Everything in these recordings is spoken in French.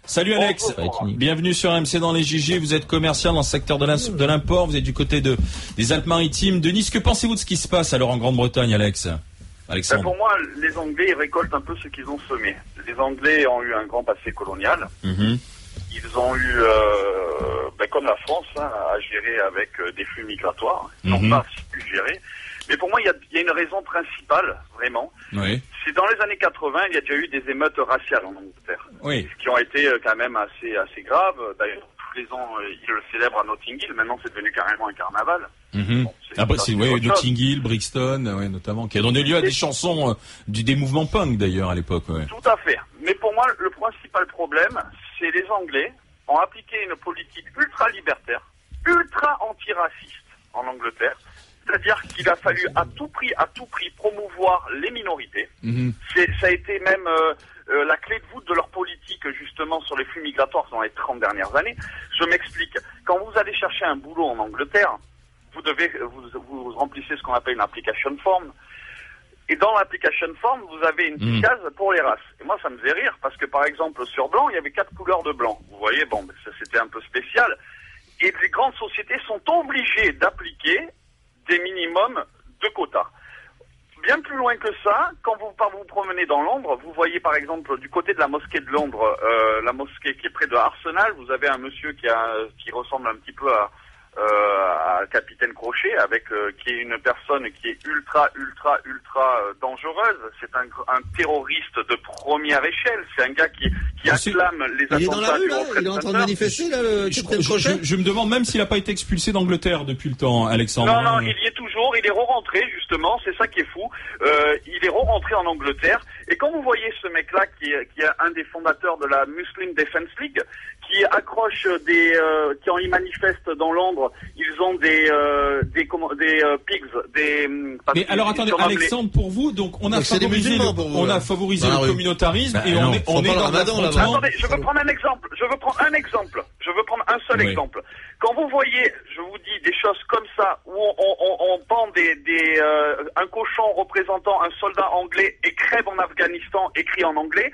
Salut Alex, bienvenue sur RMC dans les GG, vous êtes commercial dans le secteur de l'import, vous êtes du côté des Alpes-Maritimes, de Nice. Que pensez-vous de ce qui se passe alors en Grande-Bretagne, Alex? Alexandre. Pour moi, les Anglais ils récoltent un peu ce qu'ils ont semé. Les Anglais ont eu un grand passé colonial. Ils ont eu, comme la France, à gérer avec des flux migratoires. Ils n'ont pas su gérer. Mais pour moi, il y a une raison principale, vraiment. Oui. C'est dans les années 80, il y a déjà eu des émeutes raciales en Angleterre. Oui. Qui ont été quand même assez graves. D'ailleurs, tous les ans, ils le célèbrent à Notting Hill. Maintenant, c'est devenu carrément un carnaval. Bon, Notting Hill, Brixton, notamment, qui a donné lieu à des chansons des mouvements punk d'ailleurs à l'époque. Ouais. Tout à fait. Mais pour moi, le principal problème, c'est les Anglais ont appliqué une politique ultra libertaire, ultra antiraciste en Angleterre. C'est-à-dire qu'il a fallu à tout prix promouvoir les minorités. Ça a été même la clé de voûte de leur politique justement sur les flux migratoires dans les 30 dernières années. Je m'explique. Quand vous allez chercher un boulot en Angleterre, vous remplissez ce qu'on appelle une application form. Et dans l'application form, vous avez une petite case pour les races. Et moi, ça me faisait rire parce que par exemple sur blanc, il y avait 4 couleurs de blanc. Vous voyez, ça c'était un peu spécial. Et les grandes sociétés sont obligées d'appliquer des minimums de quotas. Bien plus loin que ça, quand vous promenez dans Londres, vous voyez par exemple du côté de la mosquée de Londres, la mosquée qui est près de Arsenal, vous avez un monsieur qui ressemble un petit peu à Capitaine Crochet, qui est une personne qui est ultra dangereuse. C'est un terroriste de première échelle. C'est un gars qui acclame les attentats. Il est dans la rue, là. Il est en train de manifester, là, le Capitaine Crochet. Je me demande même s'il n'a pas été expulsé d'Angleterre depuis le temps, Alexandre. Non, il y est toujours. Il est re-rentré, justement. C'est ça qui est fou. Il est re-rentré en Angleterre. Et quand vous voyez ce mec-là, qui est un des fondateurs de la Muslim Defense League, qui accroche quand ils manifestent dans Londres, ils ont des pigs, Mais alors attendez, Alexandre, pour vous, donc on a favorisé le communautarisme et on est dans l'affrontement. Attendez, je veux prendre un exemple. Je veux prendre un seul exemple. Quand vous voyez, je vous dis, des choses comme ça, où on pend un cochon représentant un soldat anglais et crève en Afghanistan écrit en anglais,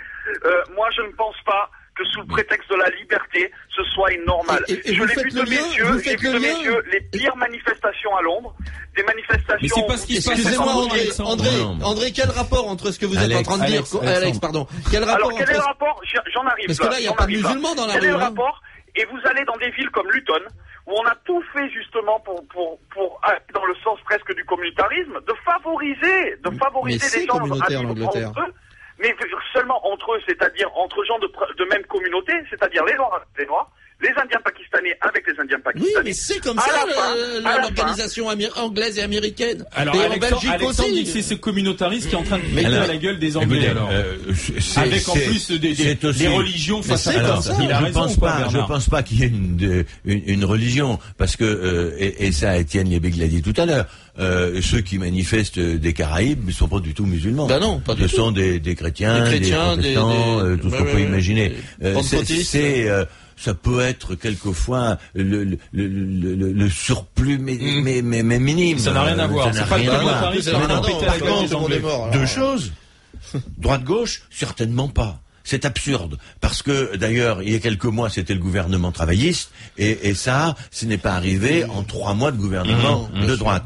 moi je ne pense pas que sous le prétexte de la liberté, ce soit normal. Et je l'ai vu de mes yeux, j'ai vu de mes yeux les pires manifestations à Londres, des manifestations... Mais c'est pas ce qui se passe. Excusez-moi André, quel rapport entre ce que vous êtes en train de dire, Alex, pardon. Quel rapport? Alors quel est le rapport? J'en arrive. Parce que là, il n'y a pas de musulmans dans la rue. Quel est le rapport? Et vous allez dans des villes comme Luton, où on a tout fait justement pour aller dans le sens presque du communautarisme, de favoriser les gens à vivre entre eux. Mais seulement entre eux, c'est-à-dire entre gens de même communauté, c'est-à-dire les Noirs avec les Noirs, les Indiens pakistanais avec les Indiens pakistanais. Oui, mais c'est comme ça l'organisation anglaise et américaine. Alors, et en Belgique Alexandre aussi. dit que c'est ce communautarisme qui est en train de mettre à la gueule des Anglais. Avec en plus des religions face à ça. Je pense pas qu'il y ait une religion, parce que et ça, Étienne Liebig l'a dit tout à l'heure. Ceux qui manifestent des Caraïbes ne sont pas du tout musulmans. Ben non, pas du tout. Ce sont des chrétiens, des protestants, tout ce qu'on peut imaginer. Ça peut être quelquefois le surplus, mais minime. Ça n'a rien à voir. C'est pas le communautarisme. Par contre, deux choses. Droite-gauche, certainement pas. C'est absurde, parce que d'ailleurs, il y a quelques mois, c'était le gouvernement travailliste, et ça, ce n'est pas arrivé en 3 mois de gouvernement de droite.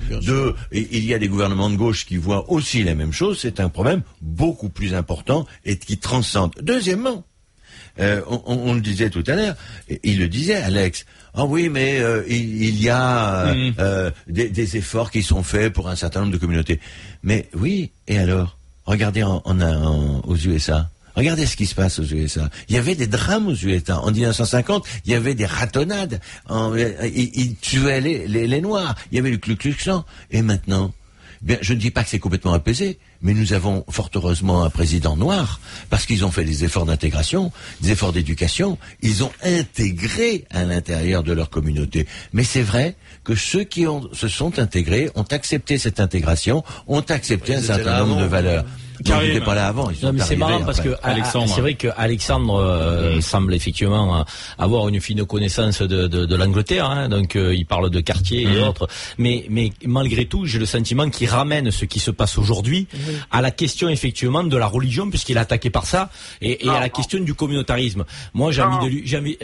Il y a des gouvernements de gauche qui voient aussi la même chose, c'est un problème beaucoup plus important et qui transcende. Deuxièmement, on le disait tout à l'heure, il le disait, Alex, oui, mais il y a des efforts qui sont faits pour un certain nombre de communautés. Mais oui, et alors? Regardez aux USA. Regardez ce qui se passe aux USA. Il y avait des drames aux USA. En 1950, il y avait des ratonnades. Ils tuaient les Noirs. Il y avait le Ku Klux Klan. Et maintenant, bien, je ne dis pas que c'est complètement apaisé, mais nous avons fort heureusement un président noir, parce qu'ils ont fait des efforts d'intégration, des efforts d'éducation. Ils ont intégré à l'intérieur de leur communauté. Mais c'est vrai que ceux qui se sont intégrés ont accepté cette intégration, ont accepté un certain nombre de valeurs. Ils n'étaient pas là avant. Non, mais c'est marrant parce que c'est vrai que Alexandre semble effectivement avoir une fine connaissance de l'Angleterre, hein, donc il parle de quartier et autres, mais malgré tout, j'ai le sentiment qu'il ramène ce qui se passe aujourd'hui à la question effectivement de la religion, puisqu'il est attaqué par ça, et à la question du communautarisme. Moi, j'ai envie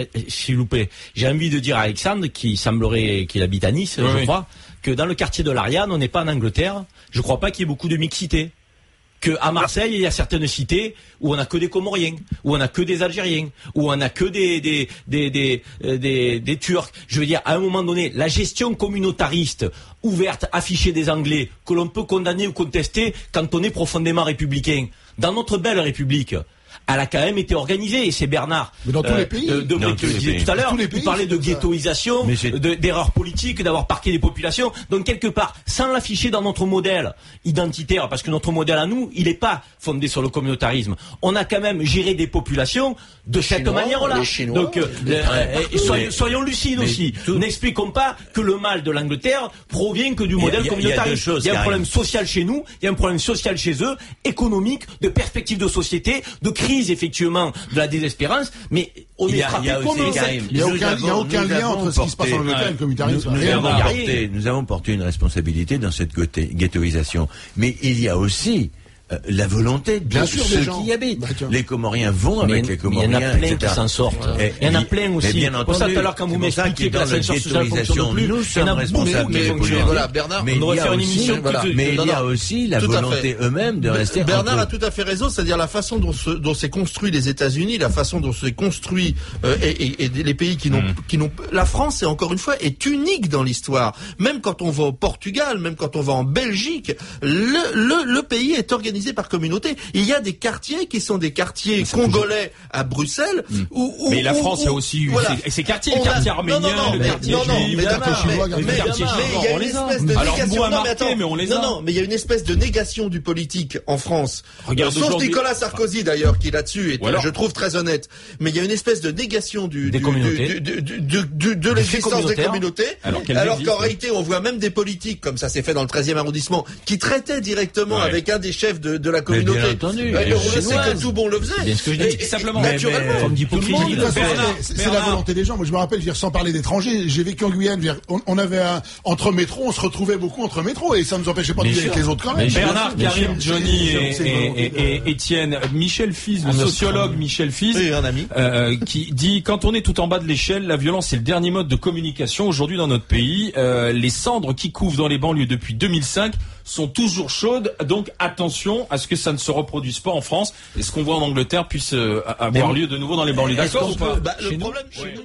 de dire à Alexandre, qui semblerait qu'il habite à Nice, je crois, que dans le quartier de l'Ariane, on n'est pas en Angleterre. Je crois pas qu'il y ait beaucoup de mixité. Que à Marseille, il y a certaines cités où on a que des Comoriens, où on a que des Algériens, où on a que des Turcs. Je veux dire, à un moment donné, la gestion communautariste ouverte, affichée des Anglais, que l'on peut condamner ou contester quand on est profondément républicain, dans notre belle République, elle a quand même été organisée, et c'est Bernard mais dans tous les pays. qui le disait tout à l'heure, il parlait de ghettoisation, d'erreurs politiques, d'avoir parqué des populations. Donc quelque part, sans l'afficher dans notre modèle identitaire, parce que notre modèle à nous, il n'est pas fondé sur le communautarisme. On a quand même géré des populations de cette manière-là. Donc soyons lucides aussi. N'expliquons pas que le mal de l'Angleterre provient que du modèle communautariste. Il y a un problème social chez nous, il y a un problème social chez eux, économique, de perspective de société, de crise effectivement de la désespérance, mais on est frappé comme il n'y a aucun lien entre ce qui se passe en Angleterre et le communautarisme. Nous avons porté une responsabilité dans cette ghettoisation, mais il y a aussi la volonté de ceux qui y habitent. Les Comoriens vont avec les Comoriens. Il y en a plein qui s'en sortent. Il y en a plein aussi. Pour ça, tout à l'heure, quand vous m'expliquez que l'ascenseur social fonctionne plus, nous sommes responsables des populations. Voilà, Bernard, mais on devrait faire une émission. Mais il y a aussi la volonté eux-mêmes de rester. Bernard a tout à fait raison, c'est-à-dire la façon dont s'est construit les États-Unis, la façon dont s'est construit et les pays qui n'ont. La France, encore une fois, est unique dans l'histoire. Même quand on va au Portugal, même quand on va en Belgique, le pays est organisé par communauté. Il y a des quartiers qui sont des quartiers congolais à Bruxelles. Mais la France, il y a aussi ces quartiers, le quartier arménien, le quartier juif, le quartier chinois. On les a. Alors vous marqué, mais on les a. Non, mais il y a une espèce de négation du politique en France. Sauf Nicolas Sarkozy d'ailleurs, qui là-dessus est, je trouve, très honnête. Mais il y a une espèce de négation de l'existence des communautés. Alors qu'en réalité, on voit même des politiques, comme ça s'est fait dans le 13e arrondissement, qui traitaient directement avec un des chefs de la communauté. Bien entendu. On le sait que tout bon le faisait. C'est ce que je dis. Simplement. Naturellement. C'est la volonté des gens. Moi, je me rappelle, sans parler d'étrangers, j'ai vécu en Guyane. On avait entre métros, on se retrouvait beaucoup entre métros, et ça ne nous empêchait pas de vivre avec les autres quand même. Bernard, Karim, Johnny et Étienne, Michel Fize, le sociologue Michel Fize, qui dit: quand on est tout en bas de l'échelle, la violence est le dernier mode de communication aujourd'hui dans notre pays. Les cendres qui couvent dans les banlieues depuis 2005 sont toujours chaudes, donc attention à ce que ça ne se reproduise pas en France et ce qu'on voit en Angleterre puisse avoir lieu de nouveau dans les banlieues. D'accord ou pas? Le problème chez nous...